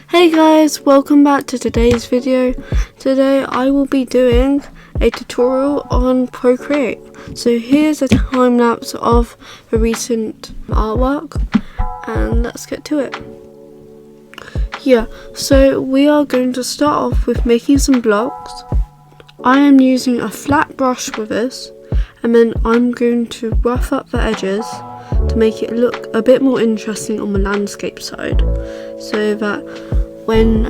Hey guys, welcome back to today's video. Today I will be doing a tutorial on Procreate. So here's a time lapse of the recent artwork and let's get to it. So we are going to start off with making some blocks. I am using a flat brush with this and then I'm going to rough up the edges to make it look a bit more interesting on the landscape side, so that when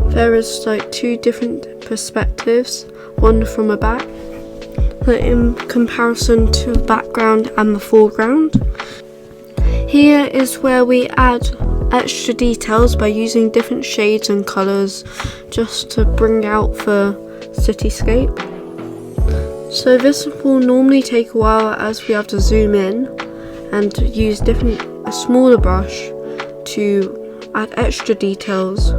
there is like two different perspectives, one from a back, in comparison to the background and the foreground. Here is where we add extra details by using different shades and colours just to bring out the cityscape. So this will normally take a while as we have to zoom in and use a smaller brush to add extra details.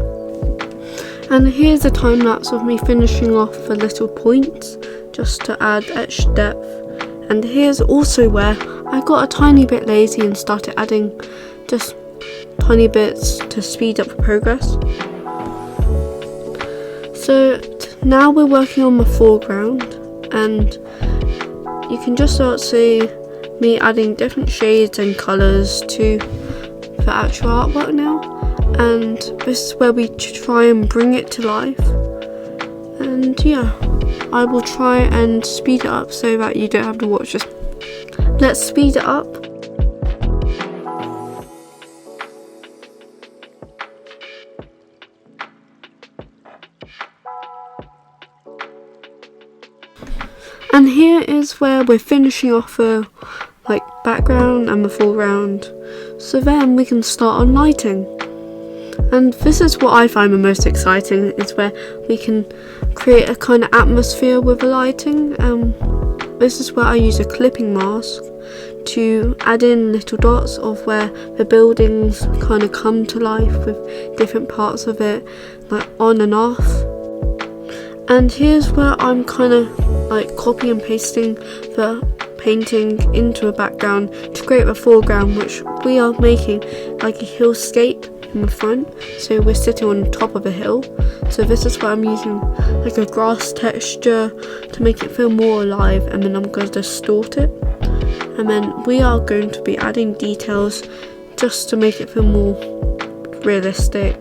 And here's a time lapse of me finishing off the little points just to add extra depth. And here's also where I got a tiny bit lazy and started adding just tiny bits to speed up the progress. So now we're working on the foreground, and you can just start see me adding different shades and colours to the actual artwork now, and this is where we try and bring it to life. And yeah, I will try and speed it up so that you don't have to watch this. Let's speed it up. And here is where we're finishing off the background and the foreground, so then we can start on lighting. And this is what I find the most exciting, is where we can create a kind of atmosphere with the lighting. This is where I use a clipping mask to add in little dots of where the buildings kind of come to life with different parts of it, like on and off. And here's where I'm kind of copy and pasting the painting into a background to create a foreground, which we are making like a hillscape in the front, so we're sitting on top of a hill. So this is where I'm using like a grass texture to make it feel more alive, and then I'm going to distort it, and then we are going to be adding details just to make it feel more realistic.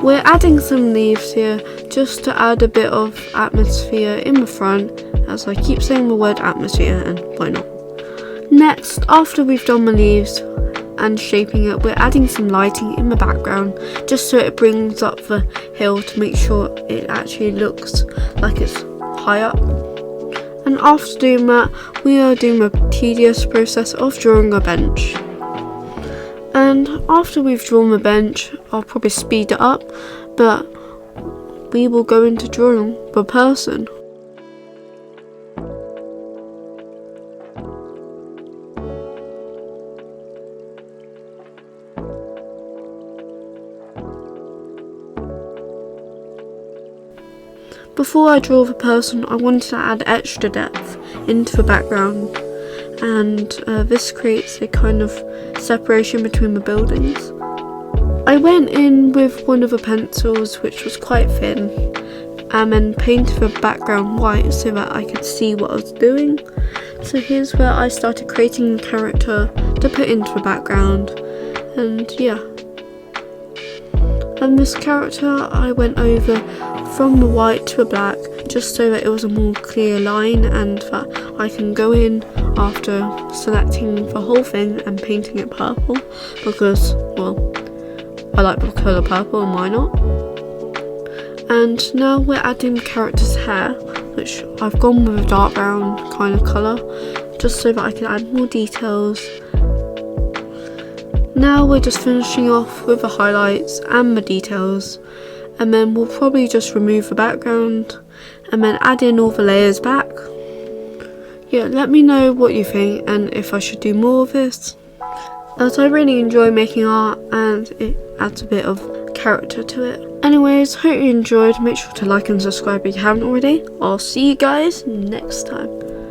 We're adding some leaves here just to add a bit of atmosphere in the front, as I keep saying the word atmosphere, and why not. Next, after we've done the leaves and shaping it, we're adding some lighting in the background just so it brings up the hill to make sure it actually looks like it's high up. And after doing that, we are doing the tedious process of drawing a bench. And after we've drawn the bench, I'll probably speed it up, but we will go into drawing the person. Before I draw the person, I wanted to add extra depth into the background, and this creates a kind of separation between the buildings. I went in with one of the pencils, which was quite thin, and then painted the background white so that I could see what I was doing. So here's where I started creating a character to put into the background, and yeah. And this character I went over from the white to the black just so that it was a more clear line, and that I can go in after selecting the whole thing and painting it purple, because, well, I like the colour purple and why not. And now we're adding the character's hair, which I've gone with a dark brown kind of colour just so that I can add more details. Now we're just finishing off with the highlights and the details, and then we'll probably just remove the background and then add in all the layers back. Yeah, let me know what you think and if I should do more of this, as I really enjoy making art and it adds a bit of character to it. Anyways, hope you enjoyed. Make sure to like and subscribe if you haven't already. I'll see you guys next time.